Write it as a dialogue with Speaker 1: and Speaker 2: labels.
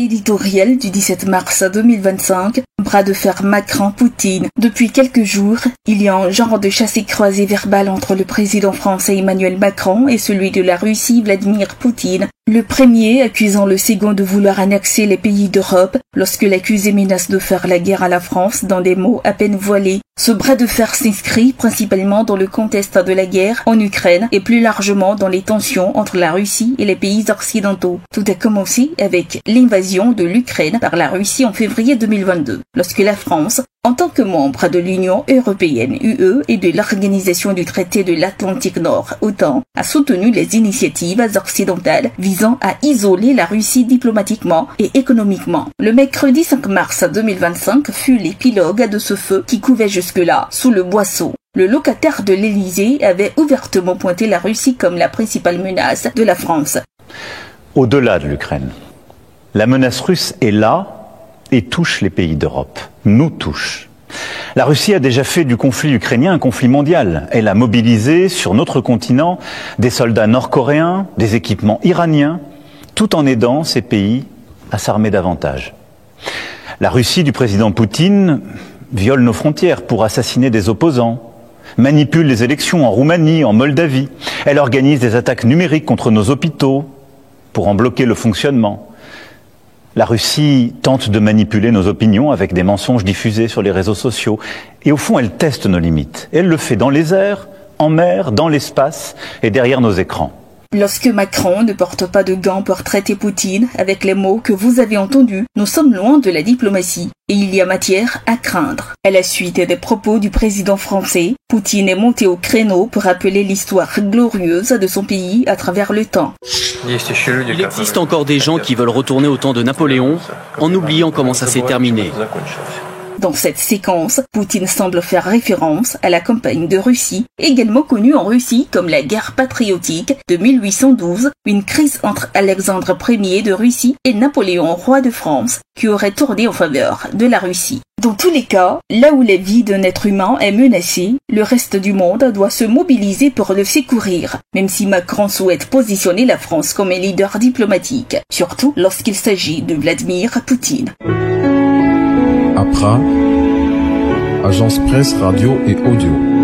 Speaker 1: Éditorial du 17 mars 2025, bras de fer Macron-Poutine. Depuis quelques jours, il y a un genre de chassé-croisé verbal entre le président français Emmanuel Macron et celui de la Russie Vladimir Poutine. Le premier accusant le second de vouloir annexer les pays d'Europe lorsque l'accusé menace de faire la guerre à la France dans des mots à peine voilés. Ce bras de fer s'inscrit principalement dans le contexte de la guerre en Ukraine et plus largement dans les tensions entre la Russie et les pays occidentaux. Tout a commencé avec l'invasion de l'Ukraine par la Russie en février 2022, lorsque la France, en tant que membre de l'Union européenne UE et de l'Organisation du traité de l'Atlantique Nord, OTAN, a soutenu les initiatives occidentales visant à isoler la Russie diplomatiquement et économiquement. Le mercredi 5 mars 2025 fut l'épilogue de ce feu qui couvait jusque-là sous le boisseau. Le locataire de l'Élysée avait ouvertement pointé la Russie comme la principale menace de la France.
Speaker 2: Au-delà de l'Ukraine, la menace russe est là et touche les pays d'Europe, nous touche. La Russie a déjà fait du conflit ukrainien un conflit mondial. Elle a mobilisé sur notre continent des soldats nord-coréens, des équipements iraniens, tout en aidant ces pays à s'armer davantage. La Russie du président Poutine viole nos frontières pour assassiner des opposants, manipule les élections en Roumanie, en Moldavie. Elle organise des attaques numériques contre nos hôpitaux pour en bloquer le fonctionnement. La Russie tente de manipuler nos opinions avec des mensonges diffusés sur les réseaux sociaux. Et au fond, elle teste nos limites. Elle le fait dans les airs, en mer, dans l'espace et derrière nos écrans.
Speaker 1: Lorsque Macron ne porte pas de gants pour traiter Poutine avec les mots que vous avez entendus, nous sommes loin de la diplomatie et il y a matière à craindre. À la suite des propos du président français, Poutine est monté au créneau pour rappeler l'histoire glorieuse de son pays à travers le temps.
Speaker 3: Il existe encore des gens qui veulent retourner au temps de Napoléon en oubliant comment ça s'est terminé.
Speaker 1: Dans cette séquence, Poutine semble faire référence à la campagne de Russie, également connue en Russie comme la guerre patriotique de 1812, une crise entre Alexandre Ier de Russie et Napoléon, roi de France, qui aurait tourné en faveur de la Russie. Dans tous les cas, là où la vie d'un être humain est menacée, le reste du monde doit se mobiliser pour le secourir, même si Macron souhaite positionner la France comme un leader diplomatique, surtout lorsqu'il s'agit de Vladimir Poutine.
Speaker 4: APRA, Agence Presse Radio et Audio.